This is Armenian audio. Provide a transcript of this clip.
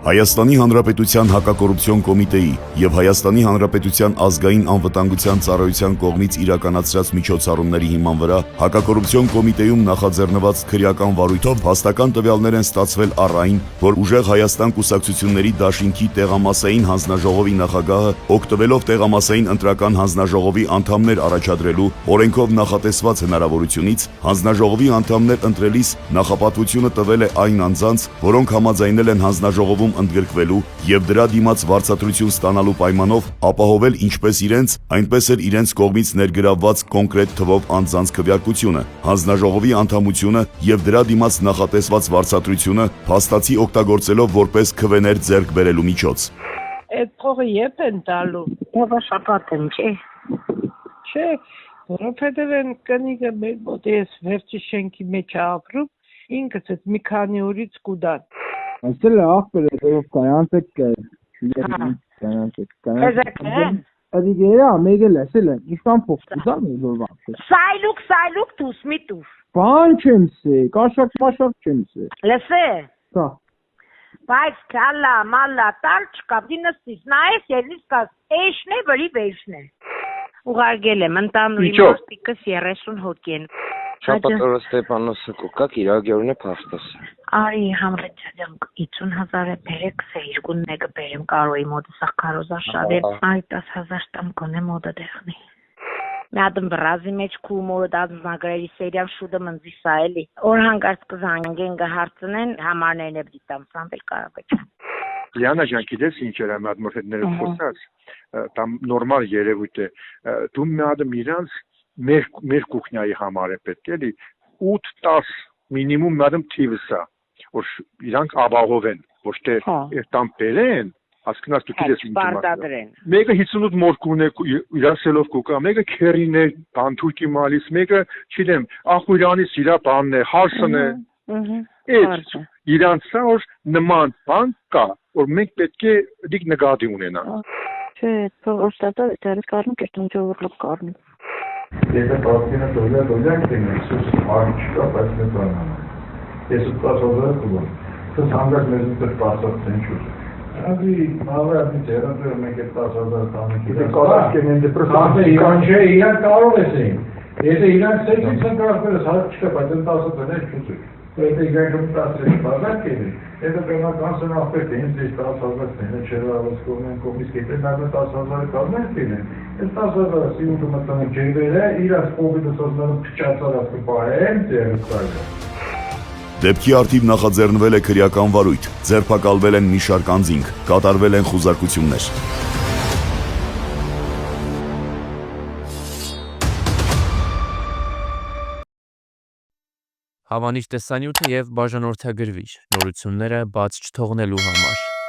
Հայաստանի Հանրապետության հակակոռուպցիոն կոմիտեի և Հայաստանի Հանրապետության ազգային անվտանգության ծառայության կողմից իրականացրած միջոցառումների հիման վրա հակակոռուպցիոն կոմիտեում նախաձեռնված քրեական վարույթով փաստական տվյալներ են ստացվել առ այն, որ Ուժեղ Հայաստան կուսակցությունների դաշինքի տեղամասային հանձնաժողովի նախագահը, օգտվելով տեղամասային ընտրական հանձնաժողովի անդամներ առաջադրելու օրենքով նախատեսված հնարավորությունից, հանձնաժողովի անդամներ ընտրելիս նախապատվությունը տվել է այն անձանց, որոնք համաձայնել են հանձնաժողովում ընդգրկվելու և դրա դիմաց վարձատրություն ստանալու պայմանով ապահովել ինչպես իրենց, այնպես էլ իրենց կողմից ներգրավված կոնկրետ թվով անձանց քվեարկությունը, հանձնաժողովի անդամությունը և դրա դիմաց նախատեսված վարձատրությունը փաստացի օգտագործելով որպես քվեներ ձեռք բերելու միջոց։ Այդ փողը երբ են տալու։ Շաբաթ եմ, չէ։ Չէ, որովհետև այն կնիկը մեր մոտ ես վերջի շենքի մեջ ապրում, ինքս այդ մի քանի օրից կուտան։ Այստեղ ախպերը դեռ կանանցեք Կազակեն։ Adigeera մեգել ասել են իշքան փող կուտան զորվան։ Սայլուկ դուս միտուր։ Բան չեմ սե, կաշակ չեմ սե։ Լսե։ Հա։ Բայց քալա մալա տալ չկա դինստից նայես ելիս կաս էշն է վրի վեշն է։ Ուղարկել եմ ընտանուի մարտիկս 30 հոգի են։ Շապատորը Ստեփանոսը կուկակ իրագյորն է փաստոս։ Արի համրեջան 50000 է բերեք սե երկուն մեկը բերեմ կարոյի մոդը սա կարոզաշավ է այ 10000 տամ կոնե մոդը դեղնի։ Նադմ վրազի մեջ կումորը դազնագրերի սերիալ շուտը մնձի սա էլի։ Օր հանգարց կզանգեն գհարցնեն համարներն է դիտամ սամբել կարապետ։ Լիանա ջան, գիտես ինչ էր այդ մորֆետները խոսած։ Там նորմալ երևույթ է։ Դու մի հատ իրանց մեր կուխնյայի համար է պետք էլի 8-10 մինիմում մադամ թիվսա որ իրանք ապահովեն ոչ թե տամ բերեն հասկնաս դու գիտես ինչ մեկը 58 մորքուն է իրասելով կուկա մեկը քերին է բանթուկի մալիս մեկը չգիտեմ ախույրանից իրա բանն է հարսն է այդ իրանց որ նման բան կա որ մենք պետք է դիք նկատի ունենանք չէ փոստատը դեռ կառնում կերտում ջովրլոք կառնում Եթե պատկինը դոլյակ տենես, արիչ կա, բայց մեծ անանան։ Ես ու 10,000 կուղում, սս հանգակ մեզ ուտեր 10,000 ցենչուր։ Ադի, ավրատի ծերանդրը մեկ է 10,000 տանիք։ Եթե կարակ եմ են դեպրոս իրան չէ, իրան կարող ես էին։ Եթե իրանք սեքսից են կարող վերս հարկ չկա, բայց են 10,000 են չուցուք։ Եթե իրանք 10,000 բազակ էլի, եթե պենական սն ախպետ է, ինձ 10,000 ցենը չերը ավաց կողմեն կողմից կետը նարմը 10,000 կազմեն տինեն։ Ես 10,000 սիուտը մտանեմ ջեյվերը, իրաց կողմիդը սոսնարում փճացարած կպահեն, ձերը կայլը։ Դեպքի արդիվ նախաձեռնվել է քրեական վարույթ, ձերբակալվել են մի շարք անձինք, կատարվել են խուզարկություններ։ Հավանիչ տեսանյութը և բաժանորդագրվիչ նորությունները բաց չթողնելու համար։